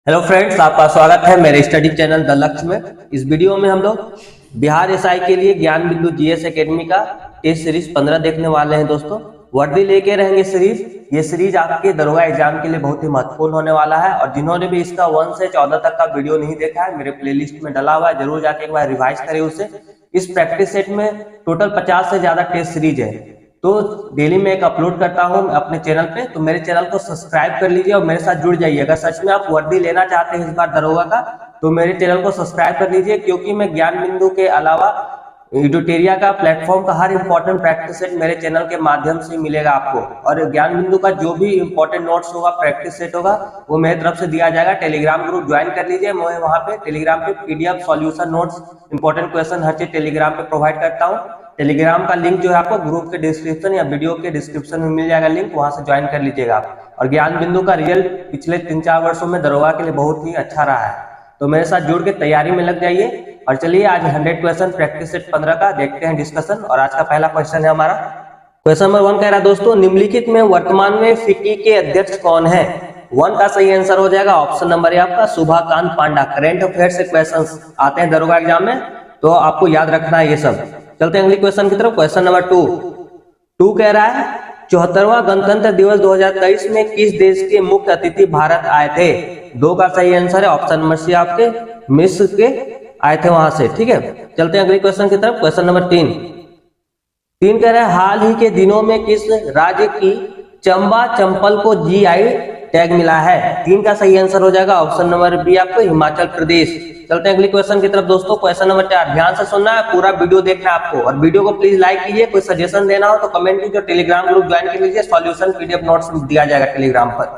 Hello friends, आपका स्वागत है मेरे स्टडी चैनल द लक्ष्य में। इस वीडियो में हम लोग बिहार एसआई के लिए ज्ञान बिंदु जीएस एकेडमी का टेस्ट सीरीज 15 देखने वाले हैं। दोस्तों वर्दी लेके रहेंगे सीरीज। ये सीरीज आपके दरोगा एग्जाम के लिए बहुत ही महत्वपूर्ण होने वाला है और जिन्होंने भी इसका 1 से 14 तक का वीडियो नहीं देखा है, मेरे प्लेलिस्ट में डला हुआ है, जरूर जाके एक बार रिवाइज करें उसे। इस प्रैक्टिस सेट में टोटल 50 से ज्यादा टेस्ट सीरीज है, तो डेली में एक अपलोड करता हूं अपने चैनल पे, तो मेरे चैनल को सब्सक्राइब कर लीजिए और मेरे साथ जुड़ जाइए। अगर सच में आप वर्दी लेना चाहते हैं इस बार दरोगा का, तो मेरे चैनल को सब्सक्राइब कर लीजिए, क्योंकि मैं ज्ञान बिंदु के अलावा एडुटेरिया का प्लेटफॉर्म का हर इंपॉर्टेंट प्रैक्टिस सेट मेरे चैनल के माध्यम से मिलेगा आपको। और ज्ञान बिंदु का जो भी इंपॉर्टेंट नोट्स होगा, प्रैक्टिस सेट होगा, वो मेरी तरफ से दिया जाएगा। टेलीग्राम ग्रुप ज्वाइन कर लीजिए। मैं वहाँ पे टेलीग्राम पे PDF solution notes, important question हर चीज टेलीग्राम पे प्रोवाइड करता हूँ। टेलीग्राम का लिंक जो है आपको ग्रुप के डिस्क्रिप्शन या वीडियो के डिस्क्रिप्शन में मिल जाएगा लिंक, वहां से ज्वाइन कर लीजिएगा आप। और ज्ञान बिंदु का रिजल्ट पिछले 3-4 वर्षों में दरोगा के लिए बहुत ही अच्छा रहा है, तो मेरे साथ जुड़ के तैयारी में लग जाइए। और चलिए आज 100 क्वेश्चन प्रैक्टिस सेट 15 का देखते हैं डिस्कशन। और आज का पहला क्वेश्चन है हमारा। क्वेश्चन नंबर 1 कह रहा है दोस्तों, निम्नलिखित में वर्तमान में फिक्की के अध्यक्ष कौन है? 1 का सही आंसर हो जाएगा ऑप्शन नंबर ए आपका सुभाकांत पांडा। करेंट अफेयर से क्वेश्चन आते हैं दरोगा एग्जाम में, तो आपको याद रखना है ये सब। चलते हैं अगले क्वेश्चन की तरफ। क्वेश्चन नंबर 2 कह रहा है 74वां गणतंत्र दिवस 2023 में किस देश के मुख्य अतिथि भारत आए थे? 2 का सही आंसर है ऑप्शन नंबर सी आपके मिस्र के आए थे वहां से। ठीक है, चलते हैं अगले क्वेश्चन की तरफ। क्वेश्चन नंबर 3 कह रहा है हाल ही के दिनों में किस राज्य की चंबा चंपल को जीआई टैग मिला है? 3 का सही आंसर हो जाएगा ऑप्शन नंबर बी आपको हिमाचल प्रदेश। चलते हैं अगले क्वेश्चन की तरफ दोस्तों। क्वेश्चन नंबर 4 ध्यान से सुनना है, पूरा वीडियो देखना है आपको, और वीडियो को प्लीज लाइक कीजिए। कोई सजेशन देना हो तो कमेंट कीजिए, टेलीग्राम ग्रुप ज्वाइन कर लीजिए, सॉल्यूशन पीडीएफ नोट्स दिया जाएगा टेलीग्राम पर।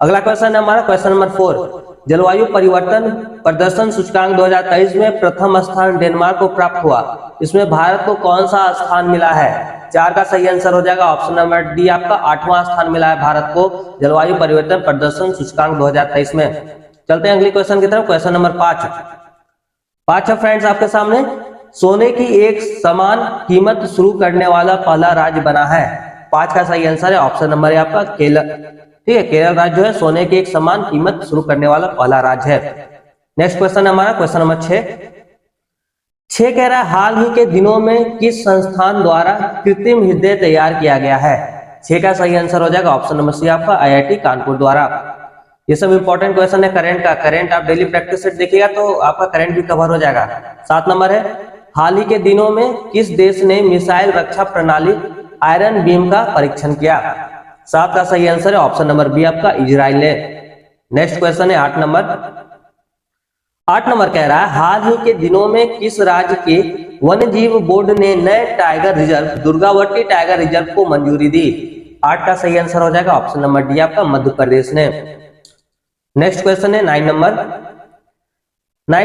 अगला क्वेश्चन है हमारा क्वेश्चन नंबर 4, जलवायु परिवर्तन प्रदर्शन सूचकांक 2023 में प्रथम स्थान डेनमार्क को प्राप्त हुआ। इसमें भारत को कौन सा स्थान मिला है? 4 का सही आंसर हो जाएगा ऑप्शन नंबर डी आपका 8वां स्थान मिला है भारत को जलवायु परिवर्तन प्रदर्शन सूचकांक 2023 में। चलते हैं अगले क्वेश्चन की तरफ। क्वेश्चन नंबर 5 है फ्रेंड्स आपके सामने, सोने की एक समान कीमत शुरू करने वाला पहला राज्य बना है। 5 का सही आंसर है ऑप्शन नंबर है आपका केरल। ठीक है, केरल राज्य जो है सोने की एक समान कीमत शुरू करने वाला पहला राज्य है। नेक्स्ट क्वेश्चन है हमारा क्वेश्चन नंबर 6 कह रहा है हाल ही के दिनों में किस संस्थान द्वारा कृत्रिम हृदय तैयार किया गया है? 6 का सही आंसर हो जाएगा ऑप्शन नंबर सी आपका आईआईटी कानपुर द्वारा। ये सब इंपॉर्टेंट क्वेश्चन है करंट का। करंट आप डेली प्रैक्टिस सेट देखिएगा तो आपका करंट भी कवर हो जाएगा। 7 नंबर है हाल ही के दिनों में किस देश ने मिसाइल रक्षा प्रणाली आयरन बीम का परीक्षण किया? 7 का सही आंसर है ऑप्शन नंबर बी आपका इजराइल ने। नेक्स्ट क्वेश्चन है 8 नंबर कह रहा है हाल ही के दिनों में किस राज्य के वन्य जीव बोर्ड ने नए tiger reserve Durgavati tiger reserve को मंजूरी दी? 8 का सही आंसर हो जाएगा ऑप्शन नंबर डी आपका मध्य प्रदेश ने। नेक्स्ट क्वेश्चन है 9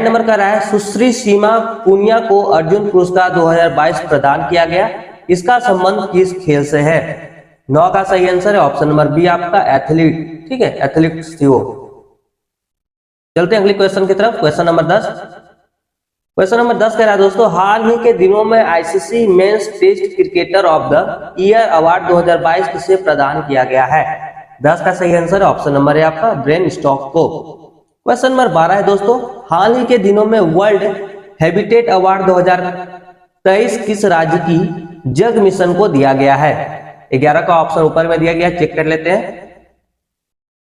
नंबर कह रहा है सुश्री सीमा पुनिया को अर्जुन पुरस्कार 2022 प्रदान किया गया, इसका संबंध किस खेल से है? 9 का सही आंसर है ऑप्शन नंबर बी आपका एथलीट। ठीक है, एथलीट्स थी वो। चलते हैं अगले क्वेश्चन की तरफ। क्वेश्चन नंबर 10 कह रहा है दोस्तों हाल ही के दिनों में ICC men's test cricketer of the year award 2022 किसे प्रदान किया गया है? 10 का सही आंसर है ऑप्शन नंबर है आपका ब्रेन स्टॉक को। क्वेश्चन नंबर 12 है दोस्तों हाल ही के दिनों में वर्ल्ड हैबिटेट अवार्ड 2023 किस राज्य की जग मिशन को दिया गया है? 11 का ऑप्शन ऊपर में दिया गया, चेक कर लेते हैं।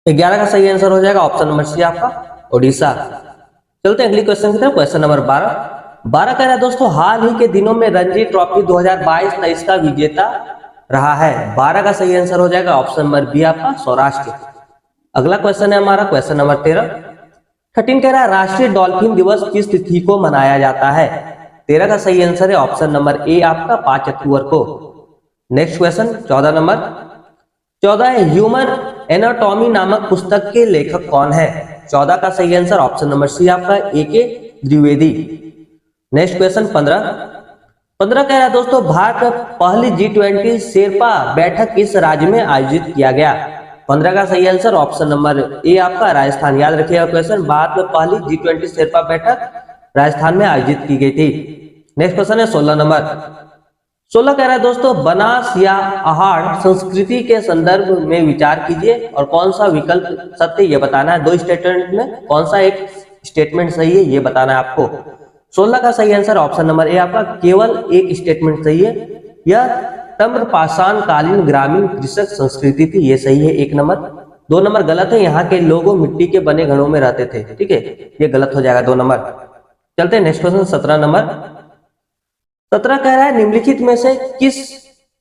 11 का सही आंसर हो जाएगा ऑप्शन नंबर सी आपका ओडिशा। चलते हैं अगली क्वेश्चन की तरफ। क्वेश्चन नंबर 12 कह रहा है दोस्तों हाल ही के दिनों में रणजी ट्रॉफी 2022-23 का विजेता रहा है। 12 का सही आंसर हो जाएगा ऑप्शन नंबर बी आपका सौराष्ट्र। अगला क्वेश्चन है हमारा क्वेश्चन नंबर 13 कह रहा है राष्ट्रीय डॉल्फिन दिवस किस तिथि को मनाया जाता है? 13 का सही आंसर है ऑप्शन नंबर ए आपका 5 अक्टूबर को। नेक्स्ट क्वेश्चन 14 है ह्यूमन एनाटॉमी नामक पुस्तक के लेखक कौन है? 14 का सही आंसर ऑप्शन नंबर सी आपका ए के द्विवेदी। नेक्स्ट क्वेश्चन 15 कह रहा है दोस्तों भारत में पहली G20 शेरपा बैठक किस राज्य में आयोजित किया गया? 15 का सही आंसर ऑप्शन नंबर ए आपका राजस्थान। याद रखिएगा क्वेश्चन, भारत में पहली G20 शेरपा बैठक राजस्थान में आयोजित की गई थी। नेक्स्ट क्वेश्चन है 16 16 कह रहा है दोस्तों, बनास या आहार संस्कृति के संदर्भ में विचार कीजिए और कौन सा विकल्प सत्य ये बताना है। दो स्टेटमेंट में कौन सा एक स्टेटमेंट सही है ये बताना है आपको। 16 का सही आंसर ऑप्शन नंबर ए आपका, केवल एक स्टेटमेंट सही है। यह ताम्रपाषाण कालीन ग्रामीण कृषक संस्कृति थी, ये सही है 1 नंबर। 2 नंबर गलत है, यहाँ के लोगों मिट्टी के बने घरों में रहते थे, ठीक है, ये गलत हो जाएगा 2 नंबर। चलते हैं नेक्स्ट क्वेश्चन 17 नंबर। 17 कह रहा है, निम्नलिखित में से किस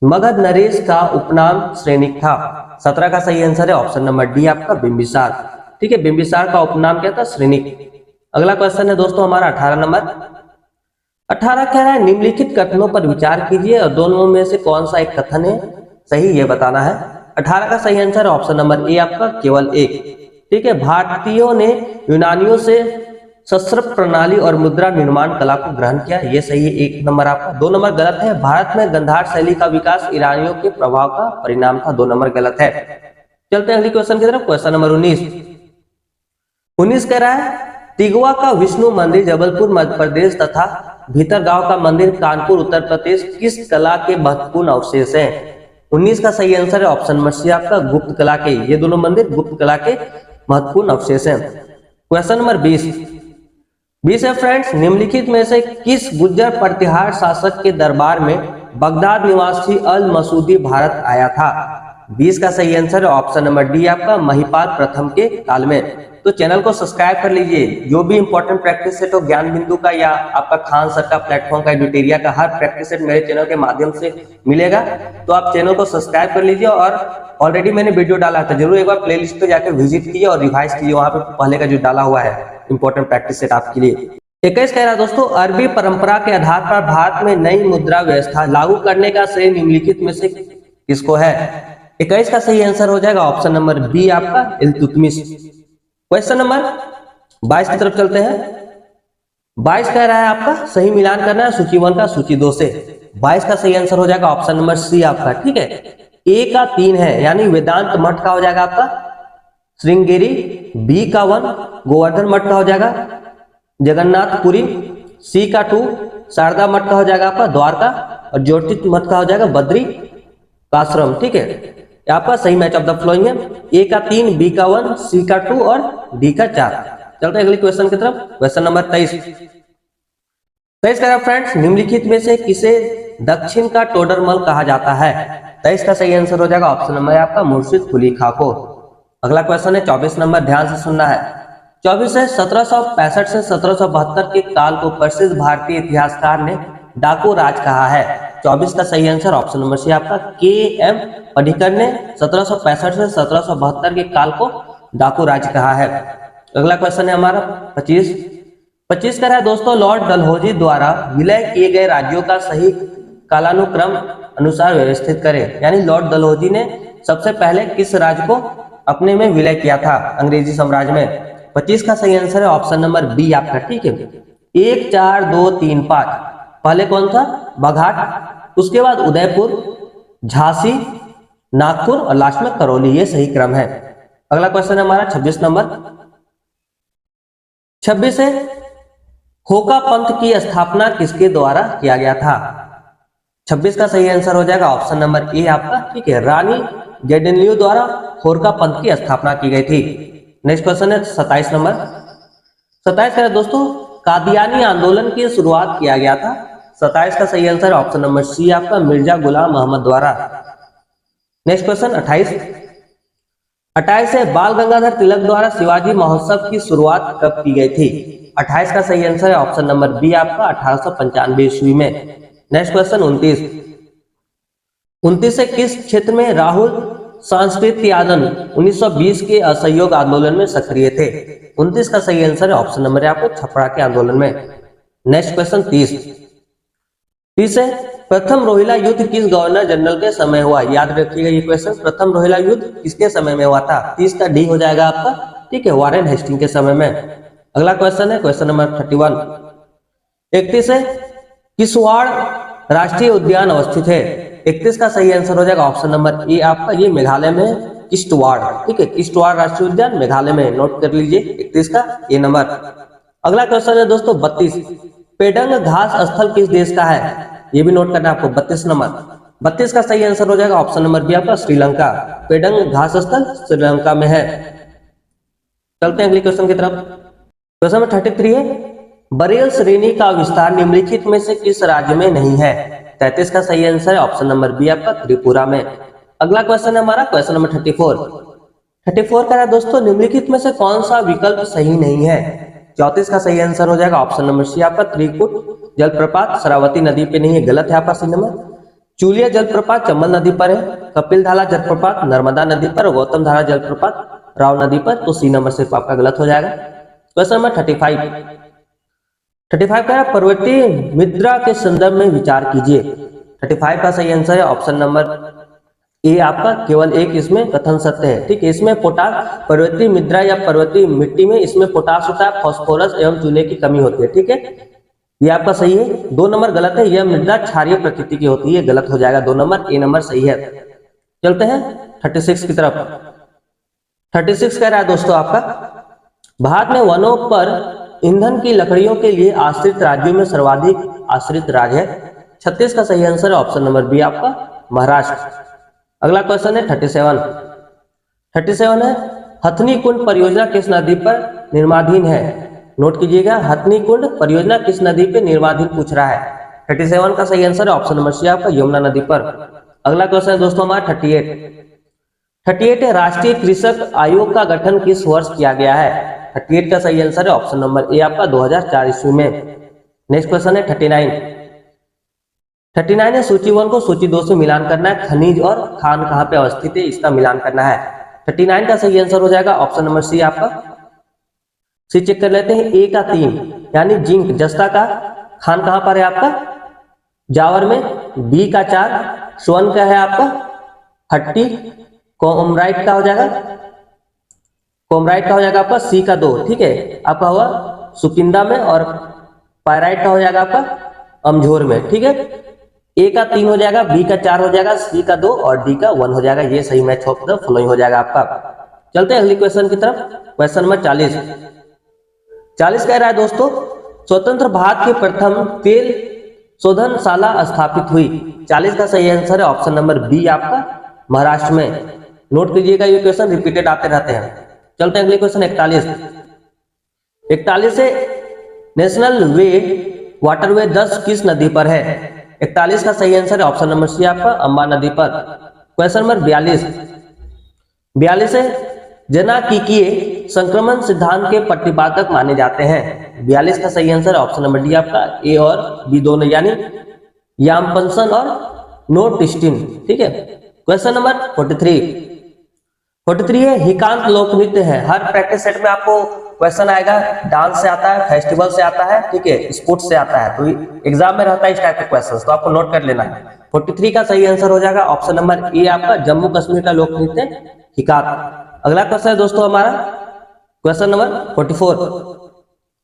मगध नरेश का उपनाम श्रेणिक था। 17 का सही आंसर है ऑप्शन नंबर डी आपका, बिंबिसार, ठीक है, बिंबिसार का उपनाम क्या था, श्रेणिक। अगला क्वेश्चन है दोस्तों हमारा 18 नंबर। 18 कह रहा है, निम्नलिखित कथनों पर विचार कीजिए और दोनों में से कौन सा एक कथन है सही ये बताना है। 18 का सही आंसर है ऑप्शन नंबर ए आपका, केवल एक, ठीक है। भारतीयों ने यूनानियों से शस्त्र प्रणाली और मुद्रा निर्माण कला को ग्रहण किया, ये सही है 1 नंबर आपका। 2 नंबर गलत है, भारत में गंधार शैली का विकास ईरानियों के प्रभाव का परिणाम था, 2 नंबर गलत है। चलते हैं अगली क्वेश्चन की तरफ, क्वेश्चन नंबर 19 कह रहा है, तिगवा का विष्णु मंदिर जबलपुर मध्य प्रदेश तथा भीतरगांव का मंदिर कानपुर उत्तर प्रदेश किस कला के महत्वपूर्ण अवशेष हैं। 19 का सही आंसर है ऑप्शन नंबर सी आपका, गुप्त कला के, ये दोनों मंदिर गुप्त कला के महत्वपूर्ण अवशेष हैं। क्वेश्चन नंबर 20 है फ्रेंड्स, निम्नलिखित में से किस गुर्जर प्रतिहार शासक के दरबार में बगदाद निवासी अल मसूदी भारत आया था। 20 का सही आंसर है ऑप्शन नंबर डी आपका, महिपाल प्रथम के काल में। तो चैनल को सब्सक्राइब कर लीजिए, जो भी इंपॉर्टेंट प्रैक्टिस सेट हो ज्ञान बिंदु का या आपका खान सर का प्लेटफॉर्म का एडुटेरिया का, हर प्रैक्टिस सेट मेरे चैनल के माध्यम से मिलेगा। तो आप चैनल को सब्सक्राइब कर लीजिए और ऑलरेडी मैंने वीडियो डाला था, जरूर एक बार प्लेलिस्ट पे जाकर विजिट कीजिए और रिवाइज कीजिए, वहां पे पहले का जो डाला हुआ है इंपॉर्टेंट प्रैक्टिस सेट आपके लिए। 21 कह रहा है दोस्तों, अरबी परंपरा के आधार पर भारत में नई मुद्रा व्यवस्था लागू करने का श्रेय निम्नलिखित में से किसको है। 21 का सही आंसर हो जाएगा ऑप्शन नंबर बी आपका, इल्तुतमिश। क्वेश्चन नंबर 22 की तरफ चलते हैं। 22 कह रहा है आपका, सही मिलान करना है सूची 1 का सूची 2 से। 22 का सही आंसर हो जाएगा ऑप्शन नंबर सी आपका, ठीक है। ए का 3 है, यानी वेदांत मठ का हो जाएगा आपका श्रृंगेरी। बी का 1 गोवर्धन मठ का हो जाएगा जगन्नाथपुरी। सी का 2 शारदा मठ का हो जाएगा आपका द्वारका, और ज्योतिष मठ का हो जाएगा बद्री काश्रम, ठीक है। आपका सही मैच ऑफ द फ्लोइंग है, ए का 3, बी का 1, सी का 2 और डी का 4। चलते हैं अगले क्वेश्चन की तरफ, क्वेश्चन नंबर 23 कह रहा है फ्रेंड्स, निम्नलिखित में से किसे दक्षिण का टोडरमल कहा जाता है। 23 का सही आंसर हो जाएगा ऑप्शन नंबर आपका, मुर्शिद कुली खां को। अगला क्वेश्चन है 24 नंबर, ध्यान से सुनना है। 24 है, 1765 से 1772 के काल को प्रसिद्ध भारतीय इतिहासकार ने डाको राज कहा है। 24 का सही आंसर ऑप्शन नंबर सी आपका, के एम पडिक्कर ने 1765 से 1772 के काल को डाको राज कहा है। अगला क्वेश्चन है हमारा 25 का है दोस्तों, लॉर्ड डलहौजी द्वारा विलय किए गए राज्यों का सही कालानुक्रम अनुसार व्यवस्थित करें, यानी लॉर्ड डलहौजी ने सबसे पहले किस राज्य को अपने में विलय किया था अंग्रेजी साम्राज्य में। 25 का सही आंसर है ऑप्शन नंबर बी आपका, ठीक है। 1 4 2 3 5, पहले कौन सा, बघाट, उसके बाद उदयपुर, झांसी, नागपुर और लास्ट में करौली, ये सही क्रम है। अगला क्वेश्चन है हमारा 26 नंबर। 26 है, होका पंथ की स्थापना किसके द्वारा किया गया था। 26 का सही आंसर हो जाएगा ऑप्शन नंबर ए आपका, ठीक है, रानी गेडनलियो द्वारा होका पंथ की स्थापना की गई थी। नेक्स्ट क्वेश्चन है 27 नंबर। 27 है दोस्तों, कादियानी आंदोलन की शुरुआत किया गया था। 27 का सही आंसर ऑप्शन नंबर सी आपका, मिर्जा गुलाम मोहम्मद द्वारा। नेक्स्ट क्वेश्चन 28 है, बाल गंगाधर तिलक द्वारा शिवाजी महोत्सव की शुरुआत कब की गई थी। 28 का सही आंसर है ऑप्शन नंबर बी आपका, 1895 ईस्वी में। नेक्स्ट क्वेश्चन 29 से किस क्षेत्र में राहुल सांस्कृतिक यादव 1920 के असहयोग आंदोलन में सक्रिय थे। 29 का सही आंसर है ऑप्शन नंबर आपको, छपरा के आंदोलन में। नेक्स्ट क्वेश्चन 30 है, प्रथम रोहिला युद्ध किस गवर्नर जनरल के समय हुआ। याद रखिएगा ये क्वेश्चन, प्रथम रोहिला युद्ध किसके समय में हुआ था। 30 का डी हो जाएगा आपका, ठीक है, वारेन हेस्टिंग के समय में। अगला क्वेश्चन है क्वेश्चन नंबर 31। 31 है, किसवाड़ राष्ट्रीय उद्यान अवस्थित है। 31 का सही आंसर हो जाएगा ऑप्शन नंबर ए आपका, ये मेघालय में किश्तवाड़, ठीक है, किश्तवाड़ राष्ट्रीय उद्यान मेघालय में, नोट कर लीजिए 31 का ए नंबर। अगला क्वेश्चन है दोस्तों 32, पेडंग घास स्थल किस देश का है। ये भी नोट करना है आपको। 32 नंबर, 32 का सही आंसर हो जाएगा ऑप्शन नंबर बी आपका श्रीलंका। पेडंग घास स्थल श्रीलंका में है। चलते हैं अगले क्वेश्चन की तरफ। क्वेश्चन नंबर 33 है, बरेल श्रेणी का विस्तार निम्नलिखित में से किस राज्य में नहीं है? 33 का सही आंसर है ऑप्शन नंबर बी आपका त्रिपुरा में। अगला क्वेश्चन है हमारा क्वेश्चन नंबर 34 का है दोस्तों, निम्नलिखित में से कौन सा विकल्प सही नहीं है? 34 का सही आंसर हो जाएगा ऑप्शन नंबर सी आपका त्रिकुट जलप्रपात शरावती नदी पे नहीं है, गलत है आपका सी नंबर। चूलिया जलप्रपात चंबल नदी पर है। कपिल धारा जलप्रपात नर्मदा नदी पर। गौतम धारा जलप्रपात राव नदी पर, तो सी नंबर सिर्फ आपका गलत हो जाएगा। क्वेश्चन नंबर 35 का है, पर्वतीय मुद्रा के संदर्भ में विचार कीजिए। 35 का सही आंसर है ऑप्शन नंबर ए आपका केवल एक इसमें कथन सत्य है। ठीक है, इसमें पोटास, पर्वतीय मुद्रा या पर्वतीय मिट्टी में इसमें पोटास होता है, फास्फोरस एवं चूने की कमी होती है। ठीक है, ये आपका सही है। 2 नंबर गलत है, यह मृदा क्षारीय प्रकृति की होती है, गलत हो जाएगा 2 नंबर, ए नंबर सही है। चलते हैं 36 की तरफ। 36 कह रहा है दोस्तों आपका, भारत में वनों पर ईंधन की लकड़ियों के लिए आश्रित राज्यों में सर्वाधिक आश्रित राज्य है। 36 का सही आंसर है ऑप्शन नंबर बी आपका महाराष्ट्र। अगला क्वेश्चन है 37 है, हथनी कुंड परियोजना किस नदी पर निर्माणाधीन है? नोट कीजिएगा, हथनी कुंड परियोजना किस नदी पे निर्माणाधीन पूछ रहा है। 37 का सही आंसर है ऑप्शन नंबर सी आपका यमुना नदी पर। अगला क्वेश्चन है दोस्तों हमारा 38 है, राष्ट्रीय कृषक आयोग का गठन किस वर्ष किया गया है? 38 का सही आंसर है ऑप्शन नंबर ए आपका 2004 ईस्वी में। नेक्स्ट क्वेश्चन है 39 है, सूची 1 को सूची 2 से मिलान करना है। खनिज और खान कहाँ पे अवस्थित है, इसका मिलान करना है। 39 का सही आंसर हो जाएगा ऑप्शन नंबर सी आपका। सी चेक कर लेते हैं, ए का 3 यानी जिंक जस्ता का। खान कहाँ पर है आपका? जावर में। बी का 4 स्वर्ण का है आपका हट्टी। कोमराइट का हो जाएगा आपका सी का 2। ठीक है, आपका हुआ सुकिंदा में। और पायराइट का हो जाएगा आपका अमझोर में। ठीक है, ए का 3 हो जाएगा, बी का 4 हो जाएगा, सी का 2 और डी का 1 हो जाएगा। ये सही मैच ऑफ द फॉलोइंग हो जाएगा आपका। चलते हैं अगली क्वेश्चन की तरफ। क्वेश्चन नंबर 40 कह रहा है दोस्तों, स्वतंत्र भारत की प्रथम तेल शोधनशाला स्थापित हुई। 40 का सही आंसर है ऑप्शन नंबर बी आपका महाराष्ट्र में। नोट कीजिएगा, ये क्वेश्चन रिपीटेड आते रहते हैं। चलते हैं अगले क्वेश्चन 41 से, नेशनल वे वाटरवे 10 किस नदी पर है? 41 का सही आंसर है ऑप्शन नंबर सी आपका अंबा नदी पर। क्वेश्चन नंबर 42 है, जनाकीय संक्रमण सिद्धांत के प्रतिपादक माने जाते हैं। 42 का सही आंसर है ऑप्शन नंबर डी आपका ए और बी दोनों, यानी यामपंसन और नोटिस्टिन। ठीक है, क्वेश्चन नंबर 43 है, हिकांत लोक नृत्य है। हर प्रैक्टिस सेट में आपको क्वेश्चन आएगा, डांस से आता है, फेस्टिवल से आता है, ठीक है, स्पोर्ट्स से आता है, तो एग्जाम में रहता है इस टाइप के क्वेश्चन, तो आपको नोट कर लेना है। 43 का सही आंसर हो जाएगा ऑप्शन नंबर ए आपका जम्मू कश्मीर का लोक नृत्य हिकात। अगला क्वेश्चन है दोस्तों हमारा क्वेश्चन नंबर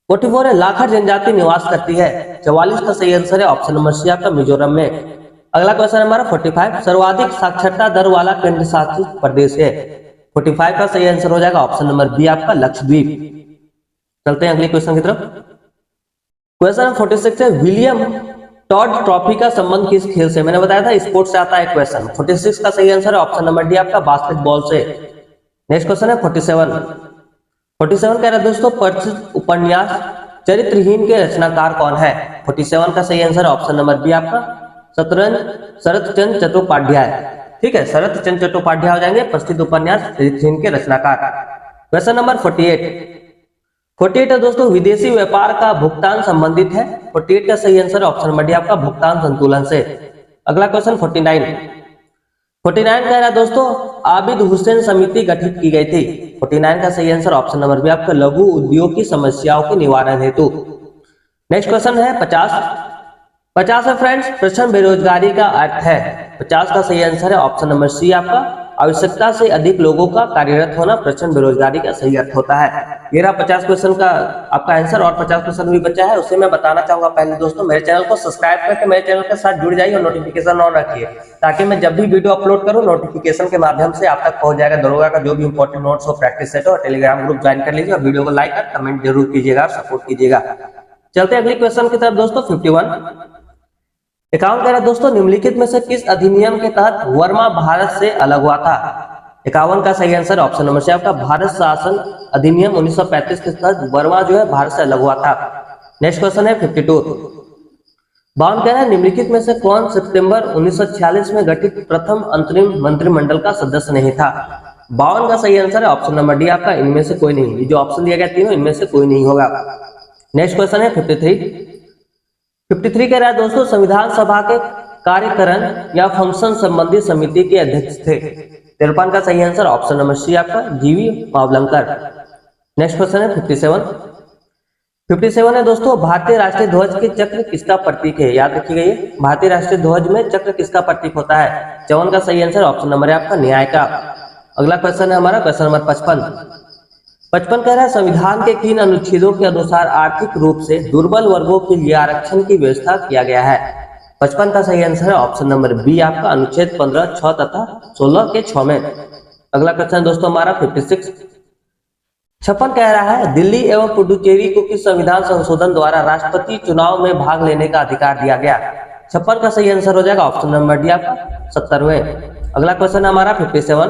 44 है, लाखर जनजाति निवास करती है। 44 का सही आंसर है ऑप्शन नंबर सी आपका मिजोरम में। अगला क्वेश्चन हमारा 45, सर्वाधिक साक्षरता दर वाला केंद्र शासित प्रदेश है। 45 का सही आंसर हो जाएगा ऑप्शन नंबर बी आपका लक्षद्वीप। चलते हैं अगले क्वेश्चन की तरफ। क्वेश्चन 46 है, विलियम टॉड ट्रॉफी का संबंध किस खेल से? मैंने बताया था स्पोर्ट्स से आता है क्वेश्चन। 46 का सही आंसर है ऑप्शन नंबर डी आपका बास्केटबॉल से। नेक्स्ट क्वेश्चन है 47 कह रहा है दोस्तों, परिचित उपन्यास चरित्रहीन के रचनाकार कौन है? 47 का सही आंसर है ऑप्शन नंबर बी आपका शरत चंद्र चट्टोपाध्याय। ठीक है, शरत चंद्र चट्टोपाध्याय हो जाएंगे प्रसिद्ध उपन्यास चरित्रहीन के रचनाकार। क्वेश्चन नंबर 48 है दोस्तों, विदेशी व्यापार का भुगतान संबंधित है। 48 का सही आंसर ऑप्शन नंबर डी आपका भुगतान संतुलन से। अगला क्वेश्चन 49 कह रहा है दोस्तों, आबिद हुसैन समिति गठित की गई थी। 49 का सही आंसर ऑप्शन नंबर बी आपका लघु उद्योग की समस्याओं के निवारण हेतु। नेक्स्ट क्वेश्चन है 50 है फ्रेंड्स, प्रश्न बेरोजगारी का अर्थ है। 50 का सही आंसर है ऑप्शन नंबर सी आपका आवश्यकता से अधिक लोगों का कार्यरत होना प्रश्न बेरोजगारी का सही अर्थ होता है। ये रहा 50 क्वेश्चन का आपका आंसर, और 50 क्वेश्चन भी बचा है, उससे मैं बताना चाहूंगा। पहले दोस्तों मेरे चैनल को सब्सक्राइब करके मेरे चैनल के साथ जुड़ जाइए और नोटिफिकेशन ऑन रखिए, ताकि मैं जब भी वीडियो अपलोड करूं नोटिफिकेशन के माध्यम से आप तक पहुंच जाएगा। दरोगा का जो भी इंपॉर्टेंट नोट्स हो, प्रैक्टिस सेट हो, टेलीग्राम ग्रुप ज्वाइन कर लीजिए और वीडियो को लाइक और कमेंट जरूर कीजिएगा, सपोर्ट कीजिएगा। चलते हैं अगले क्वेश्चन की तरफ दोस्तों 51 51 कह रहा है दोस्तों, निम्नलिखित में से किस अधिनियम के तहत वर्मा भारत से अलग हुआ था? 51 का सही आंसर ऑप्शन नंबर सी आपका भारत शासन अधिनियम 1935 के तहत वर्मा जो है भारत से अलग हुआ था। नेक्स्ट क्वेश्चन है 52। 52 कह रहा है, निम्नलिखित में से कौन सितंबर 1946 में गठित प्रथम अंतरिम मंत्रिमंडल का सदस्य नहीं था? 52 का सही आंसर है ऑप्शन नंबर डी आपका इनमें से कोई नहीं। ये जो ऑप्शन दिया गया तीनों इनमें से कोई नहीं होगा। नेक्स्ट क्वेश्चन है 53। 53 कह रहा है दोस्तों, संविधान सभा के कार्यकरण या फंक्शन संबंधी समिति के अध्यक्ष थे? 53 का सही आंसर ऑप्शन नंबर सी आपका जीवी मावलंकर। नेक्स्ट क्वेश्चन है 57। 57 है दोस्तों, भारतीय राष्ट्रीय ध्वज के चक्र किसका प्रतीक है? याद रखिएगा ये भारतीय राष्ट्रीय ध्वज में चक्र किसका प्रतीक होता है? 54 का सही आंसर ऑप्शन नंबर है आपका न्याय का। अगला क्वेश्चन है हमारा क्वेश्चन नंबर 55। 55 कह रहा है, संविधान के किन अनुच्छेदों के अनुसार आर्थिक रूप से दुर्बल वर्गों के लिए आरक्षण की व्यवस्था किया गया है? 55 का सही आंसर है ऑप्शन नंबर बी आपका अनुच्छेद 15, 6 तथा 16 के 6 में। अगला क्वेश्चन दोस्तों हमारा 56। 56 कह रहा है, दिल्ली एवं पुडुचेरी को किस संविधान संशोधन द्वारा राष्ट्रपति चुनाव में भाग लेने का अधिकार दिया गया? 56 का सही आंसर हो जाएगा ऑप्शन नंबर डी आपका 70वें। अगला क्वेश्चन है हमारा 57।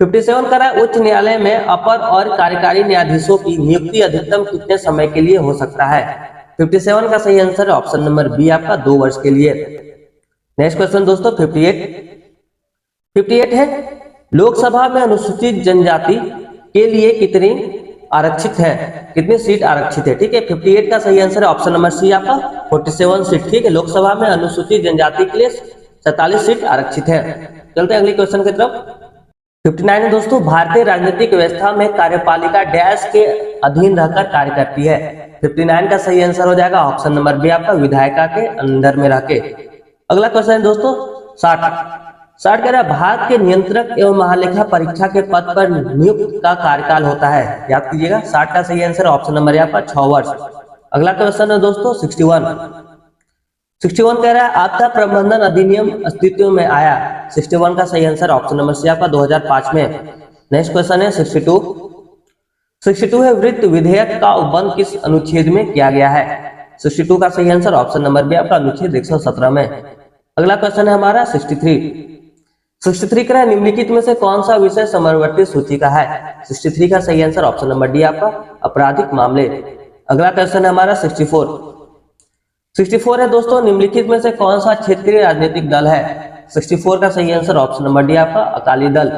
57 कह रहा है, उच्च न्यायालय में अपर और कार्यकारी न्यायाधीशों की नियुक्ति अधिकतम कितने समय के लिए हो सकता है? 57 का सही आंसर है ऑप्शन नंबर बी आपका 2 वर्ष के लिए। नेक्स्ट क्वेश्चन दोस्तों 58। 58 है, लोकसभा में अनुसूचित जनजाति के लिए कितनी आरक्षित है, कितनी सीट आरक्षित है? ठीक है, 58 का सही आंसर है ऑप्शन नंबर सी आपका 47 सीट। ठीक है, लोकसभा में अनुसूचित जनजाति के लिए 47 सीट आरक्षित है। चलते हैं अगले क्वेश्चन की तरफ। 59 है दोस्तों, भारतीय राजनीतिक व्यवस्था में कार्यपालिका डैश के अधीन रहकर कार्य करती है? 59 का सही आंसर हो जाएगा ऑप्शन नंबर बी आपका विधायिका के अंदर में रह के। अगला क्वेश्चन है दोस्तों 60 कह रहा है, भारत के नियंत्रक एवं महालेखा परीक्षा के पद पर नियुक्त का कार्यकाल होता है? याद कीजिएगा 60 का सही आंसर ऑप्शन नंबर यहाँ पर 6 वर्ष। अगला क्वेश्चन है दोस्तों 61 कह रहा है, आपदा प्रबंधन अधिनियम अस्तित्व में आया? 61 का सही आंसर ऑप्शन नंबर सी आपका 2005 में। नेक्स्ट क्वेश्चन है 62 है, वृत्त विधेयक का उल्लंघन किस अनुच्छेद में किया गया है? 62 का सही आंसर ऑप्शन नंबर बी आपका अनुच्छेद 117 में। अगला क्वेश्चन है हमारा 63 कह रहा है, निम्नलिखित में से कौन सा विषय समवर्ती सूची का है? 63 का सही आंसर ऑप्शन नंबर डी आपका आपराधिक मामले। अगला क्वेश्चन है हमारा 64 है दोस्तों, निम्नलिखित में से कौन सा क्षेत्रीय राजनीतिक दल है? 64 का सही आंसर ऑप्शन नंबर डी आपका अकाली दल।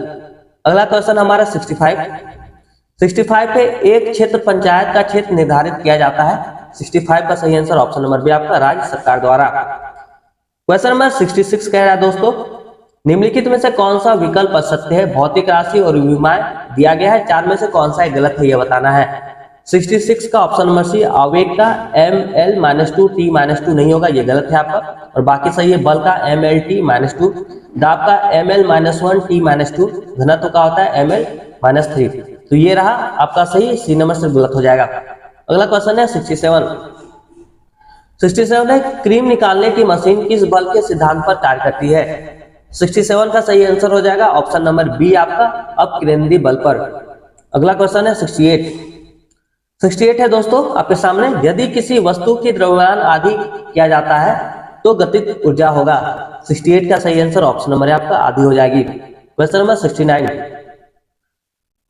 अगला क्वेश्चन हमारा 65 पे एक क्षेत्र पंचायत का क्षेत्र निर्धारित किया जाता है? 65 का सही आंसर ऑप्शन नंबर बी आपका राज्य सरकार द्वारा। क्वेश्चन नंबर 66 कह रहा है दोस्तों, निम्नलिखित में से कौन सा विकल्प असत्य है? भौतिक राशि और विनिमय दिया गया है, 4 में से कौन सा गलत है यह बताना है। 66 का ऑप्शन नंबर सी आवेग का ml-2 t-2 नहीं होगा, ये गलत है आपका, और बाकी सही है। बल का mlt-2, दाब का ml-1 t-2, घनत्व का होता है ml-3। तो ये रहा आपका सही, सी नंबर से गलत हो जाएगा। अगला क्वेश्चन है 67 है, क्रीम निकालने की मशीन किस बल के सिद्धांत पर कार्य करती है? 67 का सही आंसर हो जाएगा ऑप्शन नंबर बी आपका अपकेंद्री बल पर। अगला क्वेश्चन है 68 है दोस्तों आपके सामने, यदि किसी वस्तु की द्रव्यमान आदि किया जाता है तो गतिज ऊर्जा होगा? 68 का सही आंसर ऑप्शन नंबर आपका आधी हो जाएगी। क्वेश्चन नंबर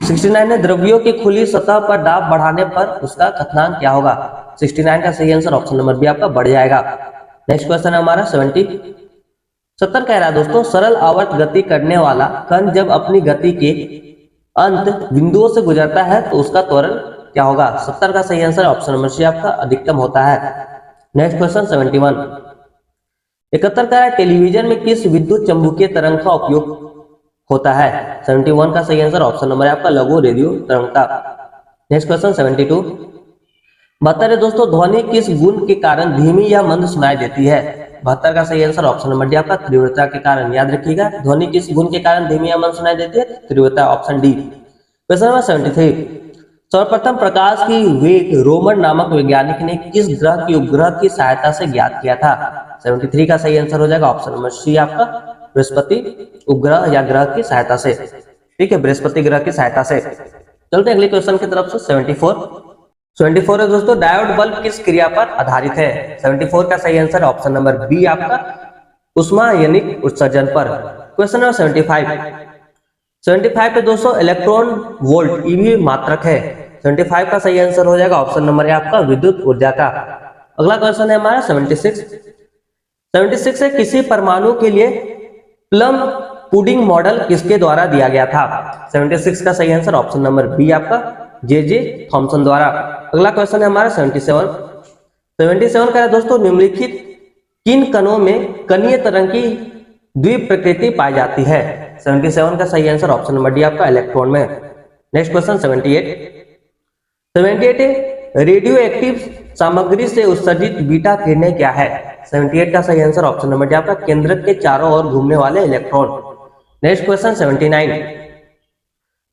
69 है, द्रव्यों की खुली सतह पर दाब बढ़ाने पर उसका कथनांक क्या होगा? 69 का सही आंसर ऑप्शन नंबर बी आपका बढ़ जाएगा। नेक्स्ट क्वेश्चन है हमारा 70 कह रहा है दोस्तों, सरल आवर्त गति करने वाला कण जब अपनी गति के अंत बिंदुओं से गुजरता है तो उसका त्वरण क्या होगा? 70 का सही आंसर ऑप्शन नंबर सी आपका अधिकतम होता है। नेक्स्ट क्वेश्चन 71 कह रहा है, टेलीविजन में किस विद्युत चुम्बकीय तरंग का उपयोग होता है? 71 का सही आंसर ऑप्शन नंबर आपका लघु रेडियो तरंग का। नेक्स्ट क्वेश्चन 72 है दोस्तों, ध्वनि किस गुण के कारण धीमी या मंद सुनाई देती है? 72 का सही आंसर ऑप्शन नंबर डी आपका तीव्रता के कारण। याद रखिएगा, ध्वनि किस गुण के कारण धीमी या मंद सुनाई देती है? तीव्रता, ऑप्शन डी। क्वेश्चन नंबर 73 सर्वप्रथम प्रकाश की वेग रोमन नामक वैज्ञानिक ने किस ग्रह की उपग्रह की सहायता से ज्ञात किया था? 73 का सही आंसर हो जाएगा ऑप्शन नंबर सी आपका बृहस्पति उपग्रह या ग्रह की सहायता से। ठीक है, बृहस्पति ग्रह की सहायता से। चलते हैं अगले क्वेश्चन की तरफ से 74 74 है दोस्तों, डायोड बल्ब किस क्रिया पर आधारित है? 74 का सही आंसर ऑप्शन नंबर बी आपका उष्मायनिक उत्सर्जन पर। क्वेश्चन नंबर 75 पे दोस्तों इलेक्ट्रॉन वोल्ट ईवी मात्रक है। 75 का सही आंसर हो जाएगा ऑप्शन नंबर है आपका विद्युत ऊर्जा का। अगला क्वेश्चन है हमारा 76 है, किसी परमाणु के लिए प्लम पुडिंग मॉडल किसके द्वारा दिया गया था? 76 का सही आंसर ऑप्शन नंबर बी आपका जे थॉमसन द्वारा। अगला क्वेश्चन है हमारा 77 का है दोस्तों, निम्नलिखित किन कणों में कणीय तरंग की द्वि प्रकृति पाई जाती है? 77 का सही आंसर ऑप्शन नंबर डी आपका इलेक्ट्रॉन में। नेक्स्ट क्वेश्चन 78 है, रेडियो एक्टिव सामग्री से उत्सर्जित बीटा किरणें क्या है? 78 का सही आंसर ऑप्शन नंबर डी आपका केंद्रक के चारों ओर घूमने वाले इलेक्ट्रॉन। नेक्स्ट क्वेश्चन 79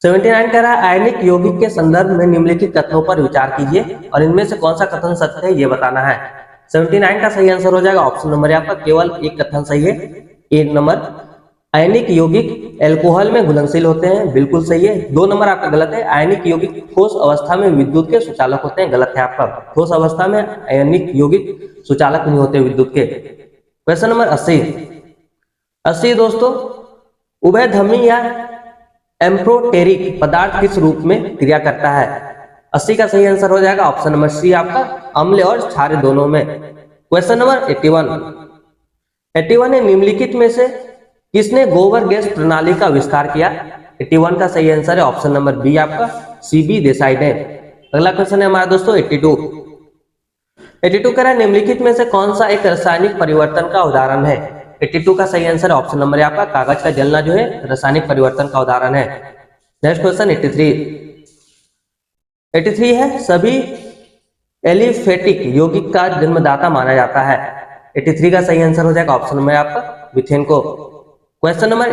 कह रहा है, आयनिक यौगिक के संदर्भ में निम्नलिखित कथनों पर विचार कीजिए और इनमें से कौन सा कथन सत्य है ये बताना है। 79 का सही आंसर हो जाएगा ऑप्शन नंबर आपका केवल एक कथन सही है, एक नंबर आयनिक यौगिक एल्कोहल में घुलनशील होते हैं, बिल्कुल सही है। 2 नंबर आपका गलत है, आयनिक यौगिक ठोस अवस्था में विद्युत के सुचालक होते हैं, गलत है आपका। ठोस अवस्था में आयनिक यौगिक सुचालक नहीं होते विद्युत के। क्वेश्चन नंबर 80 दोस्तों, उभयधर्मी या एम्प्रोटेरिक पदार्थ किस रूप में क्रिया करता है? 80 का सही आंसर हो जाएगा ऑप्शन नंबर सी आपका अम्ल और क्षार दोनों में। क्वेश्चन नंबर 81 है, निम्नलिखित में से किसने गोबर गैस प्रणाली का आविष्कार किया? 81 का सही आंसर है ऑप्शन नंबर बी आपका सीबी देसाई ने। अगला क्वेश्चन है हमारा दोस्तों 82 कह रहा है, निम्नलिखित में से कौन सा एक रासायनिक परिवर्तन का उदाहरण है? 82 का सही आंसर ऑप्शन नंबर है आपका कागज का जलना जो है रासायनिक परिवर्तन का उदाहरण है। नेक्स्ट क्वेश्चन 83 है, सभी एलिफेटिक यौगिक का जन्मदाता माना जाता है। 83 का सही आंसर हो जाएगा ऑप्शन नंबर आपका मीथेन को। क्वेश्चन नंबर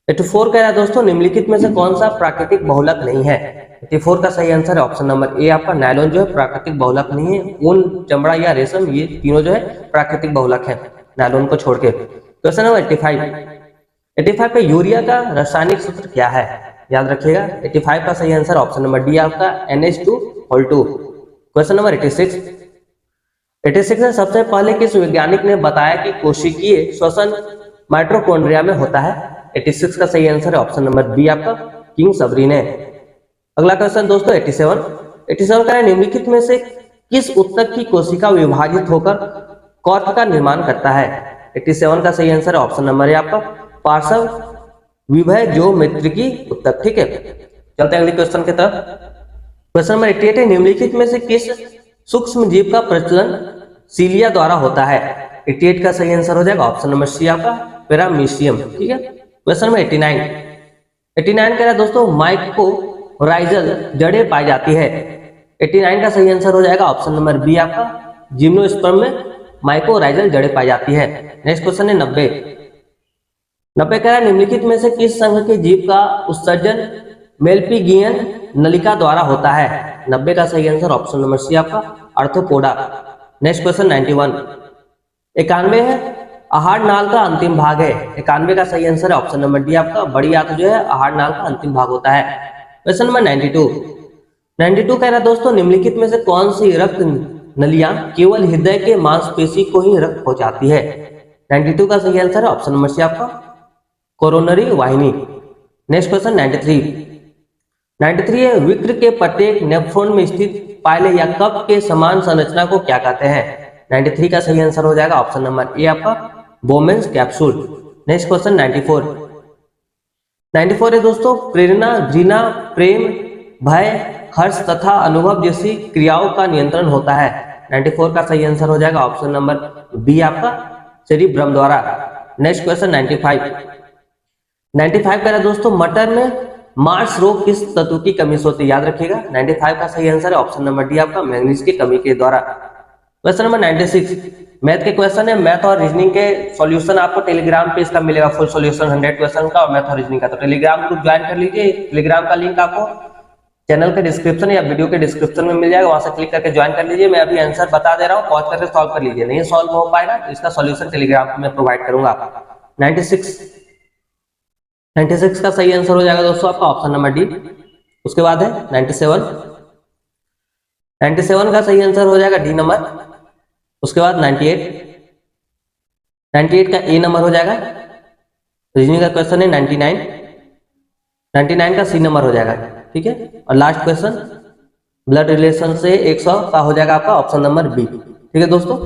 84 कह रहा है दोस्तों, निम्नलिखित में से कौन सा प्राकृतिक बहुलक नहीं है? 84 का सही आंसर है ऑप्शन नंबर ए आपका नायलॉन जो है प्राकृतिक बहुलक नहीं है, ऊन, चमड़ा या रेशम ये तीनों जो है प्राकृतिक बहुलक है नायलॉन को छोड़ के। क्वेश्चन नंबर 85 पे यूरिया का रासायनिक सूत्र क्या है? याद रखिएगा 85 का सही आंसर ऑप्शन नंबर डी आपका NH2 क्वेश्चन नंबर 86 में सबसे पहले किस वैज्ञानिक ने बताया कि कोशिकीय श्वसन माइटोकॉन्ड्रिया में होता है? 86 का सही आंसर है ऑप्शन नंबर बी आपका किंग सबरी ने। अगला क्वेश्चन दोस्तों 87 का निम्नलिखित में से किस उत्तक की कोशिका विभाजित होकर कॉर्क का निर्माण करता है? 87 का सही आंसर है ऑप्शन नंबर है आपका पार्श्व विभय ज्योमेट्रिकी उत्तक। ठीक है, चलते हैं अगले क्वेश्चन की तरफ। क्वेश्चन नंबर 88 है, निम्नलिखित में से किस सूक्ष्म जीव का प्रजनन सीलिया द्वारा होता है? 88 का सही आंसर हो जाएगा ऑप्शन नंबर सी आपका पैरामीशियम। ठीक है, क्वेश्चन नंबर 89 कह रहा है दोस्तों, माइकोराइजल जड़ें पाई जाती है। 89 का सही आंसर हो जाएगा ऑप्शन नंबर बी आपका जिम्नोस्पर्म में माइकोराइजल जड़ें पाई जाती है। नेक्स्ट क्वेश्चन है 90 कह रहा है, निम्नलिखित में से किस संघ के जीव का उत्सर्जन मेलपिगियन नलिका द्वारा होता है? 90 का सही आंसर ऑप्शन नंबर सी आपका आर्थ्रोपोडा। नेक्स्ट क्वेश्चन 91 है, आहार नाल का अंतिम भाग है। 91 का सही आंसर है ऑप्शन नंबर डी आपका बड़ी आंत जो है आहार नाल का अंतिम भाग होता है। क्वेश्चन नंबर 92 कह रहा है दोस्तों, निम्नलिखित में से कौन सी रक्त नलियां केवल हृदय के मांसपेशी को ही रक्त पहुंचाती है? 92 का सही आंसर है ऑप्शन नंबर सी आपका कोरोनरी वाहिनी। नेक्स्ट क्वेश्चन 93 है, विक्र के प्रत्येक नेफ्रॉन में स्थित पायले या कप के समान संरचना को क्या कहते हैं? 93 का सही आंसर हो जाएगा ऑप्शन नंबर ए आपका बोमेन्स कैप्सूल। नेक्स्ट क्वेश्चन 94 है दोस्तों, प्रेरणा, घृणा, प्रेम, भय, हर्ष तथा अनुभव जैसी क्रियाओं का नियंत्रण होता है। 94 का सही आंसर हो जाएगा ऑप्शन नंबर बी आपका सेरिब्रम द्वारा। नेक्स्ट क्वेश्चन 95 कह रहा है दोस्तों, मटर में मार्स रोग किस तत्व की कमी से होती है? याद रखिएगा 95 का सही आंसर है ऑप्शन नंबर डी आपका मैग्नीज की कमी के द्वारा। क्वेश्चन नंबर 96 मैथ के क्वेश्चन है। मैथ और रीजनिंग के सॉल्यूशन आपको टेलीग्राम पे इसका मिलेगा, फुल सॉल्यूशन 100 क्वेश्चन का और मैथ और रीजनिंग का। तो टेलीग्राम ग्रुप ज्वाइन कर लीजिए। टेलीग्राम का लिंक आपको चैनल के डिस्क्रिप्शन या वीडियो के डिस्क्रिप्शन में मिल जाएगा, वहां से क्लिक करके ज्वाइन कर लीजिए। मैं अभी आंसर बता दे रहा हूँ, पॉज करके सॉल्व कर लीजिए। नहीं सॉल्व हो पाएगा तो इसका सॉल्यूशन टेलीग्राम में प्रोवाइड करूंगा। 96 का सही आंसर हो जाएगा दोस्तों आपका ऑप्शन नंबर डी। उसके बाद है 97 97 का सही आंसर हो जाएगा डी नंबर। उसके बाद 98 का ए नंबर हो जाएगा। रीजनिंग का क्वेश्चन है 99 का सी नंबर हो जाएगा। ठीक है, और लास्ट क्वेश्चन ब्लड रिलेशन से 100 का हो जाएगा आपका ऑप्शन नंबर बी। ठीक है दोस्तों,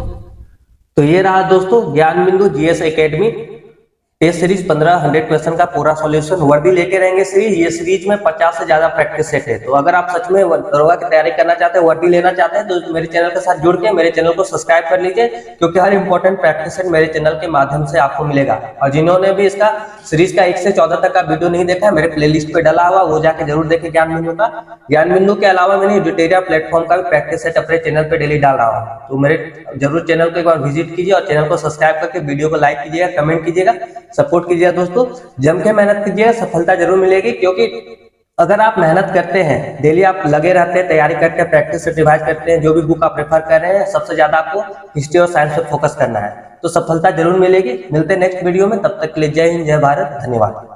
तो ये रहा दोस्तों Gyan Bindu GS academy test series 15 100 question का पूरा सॉल्यूशन। वर्दी लेके रहेंगे सीरीज, ये सीरीज में 50 से ज्यादा प्रैक्टिस सेट है। तो अगर आप सच में दरोगा की तैयारी करना चाहते हैं, वर्दी लेना चाहते हैं, तो मेरे चैनल के साथ जुड़ के मेरे चैनल को सब्सक्राइब कर लीजिए, क्योंकि हर इंपॉर्टेंट प्रैक्टिस सेट मेरे चैनल के माध्यम से आपको मिलेगा। और जिन्होंने भी इसका सीरीज का 1 से 14 तक का वीडियो नहीं देखा है, मेरे प्लेलिस्ट पे डाला हुआ, वो जाके जरूर देखें ज्ञान बिंदु का। ज्ञान बिंदु के अलावा मैंने यूटिटेरिया प्लेटफॉर्म का भी प्रैक्टिस सेट अपने चैनल पे डेली डाल रहा हूँ। तो मेरे जरूर चैनल को एक बार विजिट कीजिए और चैनल को सब्सक्राइब करके वीडियो को लाइक कीजिएगा, कमेंट कीजिएगा, सपोर्ट कीजिएगा दोस्तों। जम के मेहनत कीजिएगा, सफलता जरूर मिलेगी। क्योंकि अगर आप मेहनत करते हैं, डेली आप लगे रहते हैं, तैयारी करते हैं, प्रैक्टिस से रिवाइज करते हैं, जो भी बुक आप रेफर कर रहे हैं, सबसे ज्यादा आपको हिस्ट्री और साइंस पे फोकस करना है, तो सफलता जरूर मिलेगी। मिलते हैं नेक्स्ट वीडियो में, तब तक के लिए जय हिंद, जय भारत, धन्यवाद।